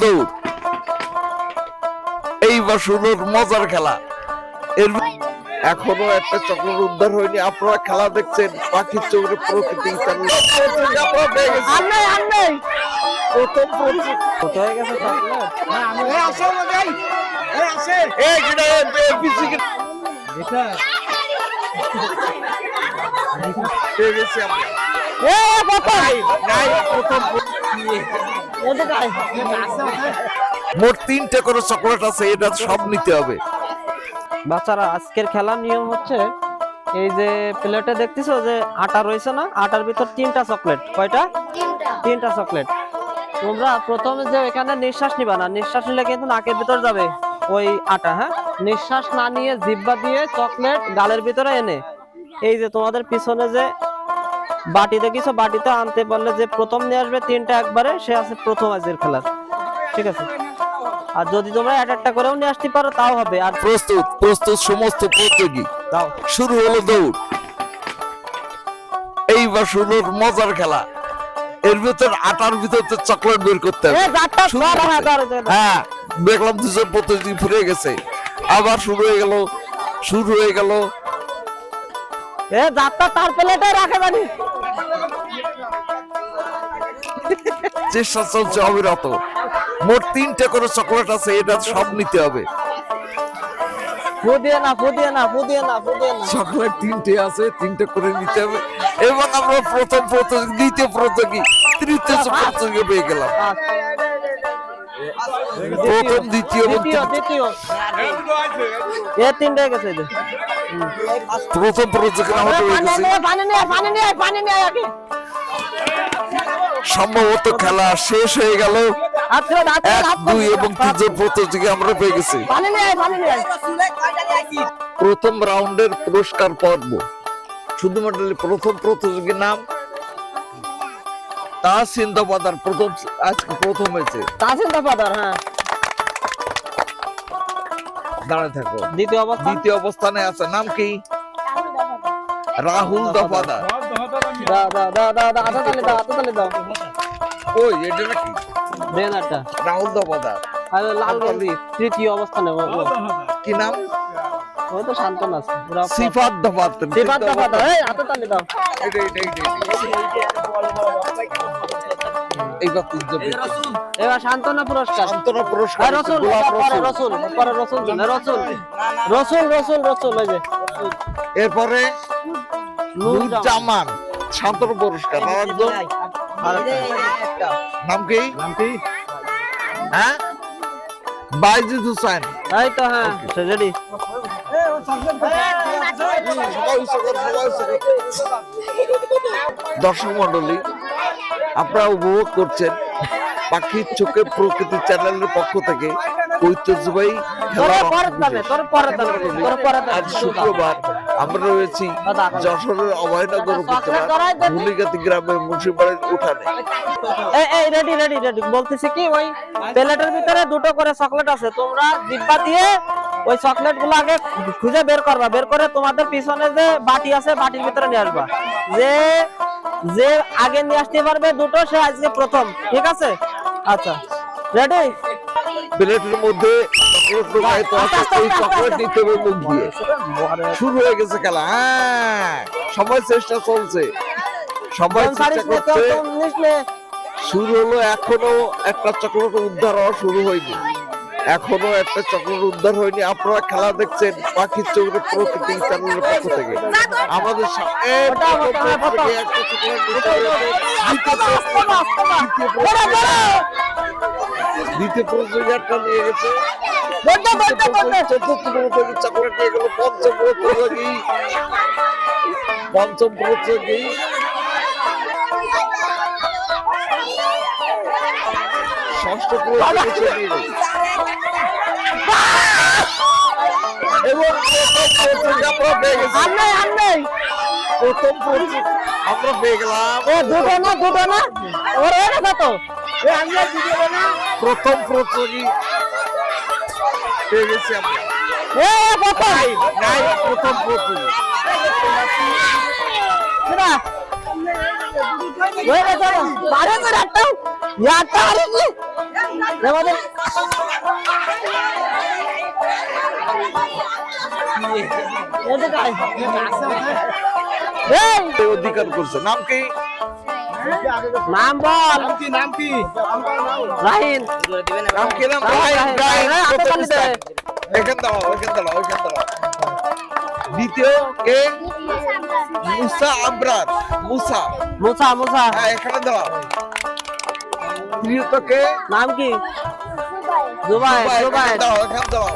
দৌড় এইবার শুরু মজার খেলা। এর এখনো একটা চক্র উদ্ধার হয়নি। আপনারা খেলা দেখছেন পাখির চোখে প্রকৃতি মোট 3টে করে চকলেট আছে, এটা সব নিতে হবে। বাচ্চারা আজকের খেলার নিয়ম হচ্ছে এই যে প্লেটে দেখতেছো যে আটা রয়েছে না, আটার ভিতর 3টা চকলেট। কয়টা? 3টা চকলেট। তোমরা প্রথমে যে এখানে নিঃশ্বাস নিবা না, নিঃশ্বাস নিলে কিন্তু নাকের ভিতর যাবে ওই আটা। হ্যাঁ, নিঃশ্বাস না নিয়ে জিহ্বা দিয়ে চকলেট গালের ভিতরে এনে এই যে তোমাদের পিছনে যে বাটি দেখিছো, বাটিতে আনতে পারলে যে প্রথম নিয়ে আসবে 3টা একবারে, সে আছে প্রথম আজকের খেলার। ঠিক আছে? আর যদি তোমরা একটা করেও নিয়ে আসতে পারো তাও হবে। আর প্রস্তুত প্রস্তুত সমস্ত প্রতিযোগী, দাও শুরু হলো দৌড়। এইবার শুরু মজার খেলা। এর ভিতর আটার ভিতর চকলেট বের করতে হবে। হ্যাঁ, দেখলাম দুজন প্রতিযোগী ফিরে গেছে। আবার শুরু হয়ে গেল। তার প্লেটে রাখে জানি। চেষ্টা চলছে অবিরত। মোট 3টে করে চকলেট আছে, এটা সব নিতে হবে। চকলেট 3টে আছে, 3টে করে নিতে হবে। এবং আমরা প্রথম প্রতিযোগী, দ্বিতীয় প্রতিযোগী, তৃতীয় প্রতিযোগী পেয়ে গেলাম। প্রথম, দ্বিতীয়, প্রথম প্রতিযোগী আমাদের হয়ে গেছে। সম্ভবত খেলা শেষ হয়ে গেল। 1, 2 এবং 3 প্রতিযোগী আমরা পেয়ে গেছি। প্রথম রাউন্ডের পুরস্কার পর্ব। শুধুমাত্র প্রথম প্রতিযোগীর নাম তাহসিন দফাদার। আজকে প্রথম হয়েছে তাহসিন দফাদার। হ্যাঁ, দাঁড়ায় থাকো। দ্বিতীয় অবস্থানে আছে, নাম কি? রাহুল দফাদার। ওই এটা নাকি রাহুল দফাদার। তৃতীয় অবস্থানে কি নাম? ওই তো শান্তন আছে। সিফাত দফাদার। এবার শান্তনা পুরস্কার। এরপরে নুরজামান শান্তনা পুরস্কার। নাম কি? হ্যাঁ, বাইজিদ হুসাইন। তাই তো। হ্যাঁ, রেডি। দর্শক মন্ডলী, আপনারা উপভোগ করছেন পাখির চোখে প্রকৃতি চ্যানেলের পক্ষ থেকে ঐতিহ্যবাহী খেলা। আজ শুক্রবার আমরা রয়েছি যশোরের অভয়নগর উপজেলার ধুলিগাতি গ্রামের মুন্সিপাড়ির উঠানে। বলতেছি কি, ওই প্লেটের ভিতরে 2টো করে চকলেট আছে। তোমরা জিহ্বা দিয়ে ওই চকলেট গুলো আগে খুঁজে বের করবা। বের করে তোমাদের পিছনে যে বাটি আছে, বাটির ভিতরে নিয়ে আসবা। যে আগে নিয়ে আসতে পারবে 2টো, সে আজকে প্রথম। ঠিক আছে? আচ্ছা, রেডি? প্লেটের মধ্যে চকলেট নিতে হবে মুখ দিয়ে। শুরু হয়ে গেছে খেলা। হ্যাঁ, সবাই চেষ্টা চলছে, সবাই চেষ্টা করছে। শুরু হলো। এখনো একটা চকলেট উদ্ধার হওয়া শুরু হয়নি। আপনারা খেলা দেখছেন পাখির চোখে প্রকৃতি চ্যানেলের পক্ষ থেকে। আমাদের দ্বিতীয় প্রতিযোগী একটা নিয়ে গেছে। চতুর্থ প্রতিযোগী চকলেট নিয়ে গেল। পঞ্চম প্রতিযোগী ষষ্ঠ প্রতিযোগী এবং প্রথম প্রতিযোগী আমরা পেয়ে গেলাম। প্রথম প্রতিযোগী পেয়ে গেছি আমরা। প্রথম প্রতিযোগী আমাদের অধিকার করছে। নাম কি? নাম বল। নাম কি? রাহিন। নাম কি? নাম রাহিন। প্রথম স্থান। এখান দাঁড়াও। দ্বিতীয় কে? মুসা আবরার। মুসা। হ্যাঁ, এখানে দাঁড়াও। তৃতীয়ত কে? নাম কি? জুবাই। এখানে দাঁড়াও।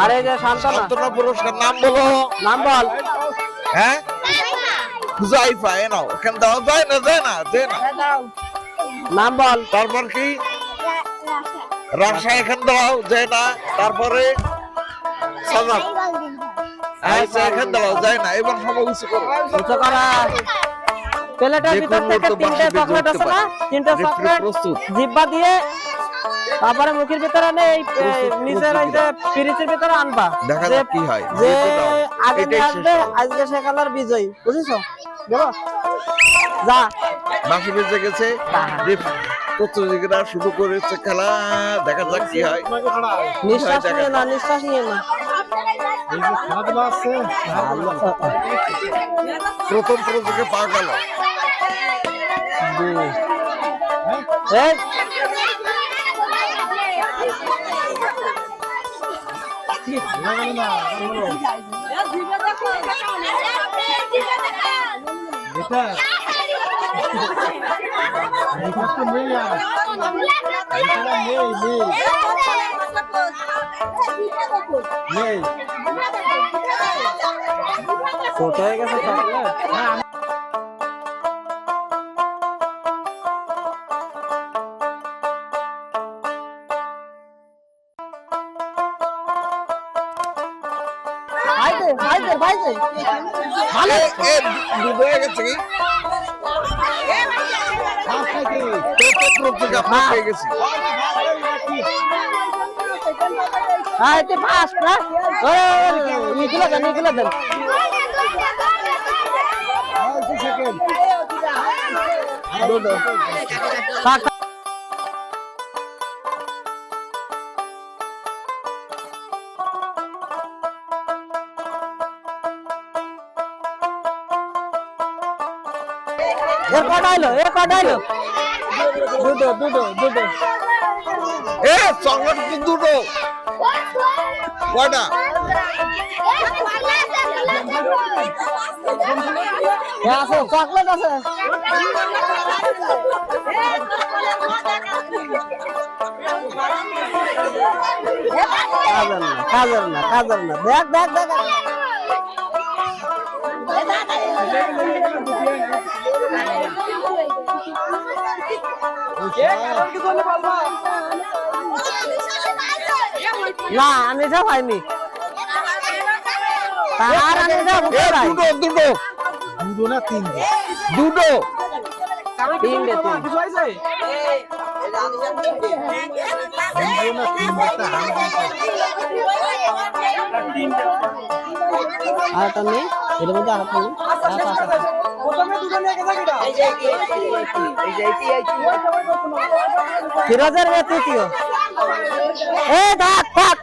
আর এই যে শান্তনা। শান্তনা পুরস্কার নাম বলো। নাম বল। হ্যাঁ, হুজাইফা। নাও, এখানে দাঁড়াও। যায় না। নাম বল। তারপর কি? রাশা। এখানে দাঁড়াও। যায় না। তারপরে সাজাদ। আচ্ছা, এখানে দাঁড়াও। যায় না। এবার সবাই উঁচু করো। উঁচু করা। প্লেটের ভিতর থেকে তিনটে চকলেট আছে না? তিনটে চকলেট প্রস্তুত। জিব্বা দিয়ে তারপরে মুখের ভিতরে আনে এই নিচের এই যে ফ্রিজের ভিতরে আনবা। দেখা যাক কি হয়। যে আগে এটাই নিয়ে আসবে শেষ। আজকে সে খেলার বিজয়ী, বুঝেছো? দেখো যা বাকি বেঁচে গেছে। প্রতিযোগিতা শুরু করেছে খেলা। দেখা যাক কি হয়। নিঃশ্বাস নিয়ে না। খেলাধুলা আছে। প্রথম প্রযোগে পা গেল। এই ছোট হয়ে গেছে চকলেট। ভালো। দুধ হয়ে গেছে কি? প্রথম প্রযোগে আমরা পেয়ে গেছি। হ্যাঁ, এতে ফাস্ট না? নিকুলা দেন। এ কটাইলো দুটো চকলেট তো দুটো। কয়টা? আছে চকলেট আছে। কাজের না। দেখ না, আমি যা পাইনি। তার আমি যা বুঝতে পাই। দুটো না তিনটে? দুটো। তিনটে। আরেকটা নেই, এর মধ্যে আরেকটা নেই। ফিরোজের মেয়ে তৃতীয়। থাক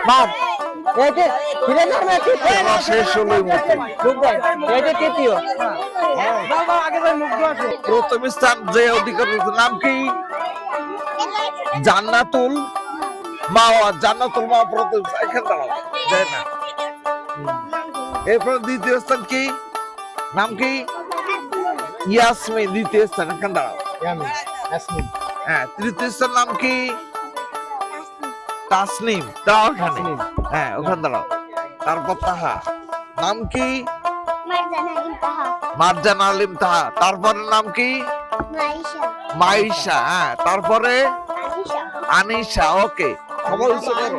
বাদ। এই যে ফিরোজের মেয়ে তৃতীয়। শেষ হলোই মতো। এই যে তৃতীয়। প্রথম স্থান যে অধিকার করেছে। নাম কি? জান্নাতুল মাওয়া। প্রথম। এখানে দাঁড়াও। যায় না। এরপর দ্বিতীয় স্থান কি? নাম কি? ইয়াসমিন। দ্বিতীয় স্থান। এখানে দাঁড়াও। হ্যাঁ, তৃতীয় স্থান নাম কি? তাসনিম। দাঁড়াও ওখানে। হ্যাঁ, ওখানে দাঁড়াও। তারপর তাহা। নাম কি? মারজানা আলিম তাহা। তারপরে নাম কি? মাইশা। হ্যাঁ, তারপরে আনিশা। ওকে, সবাই উচ্চ করো।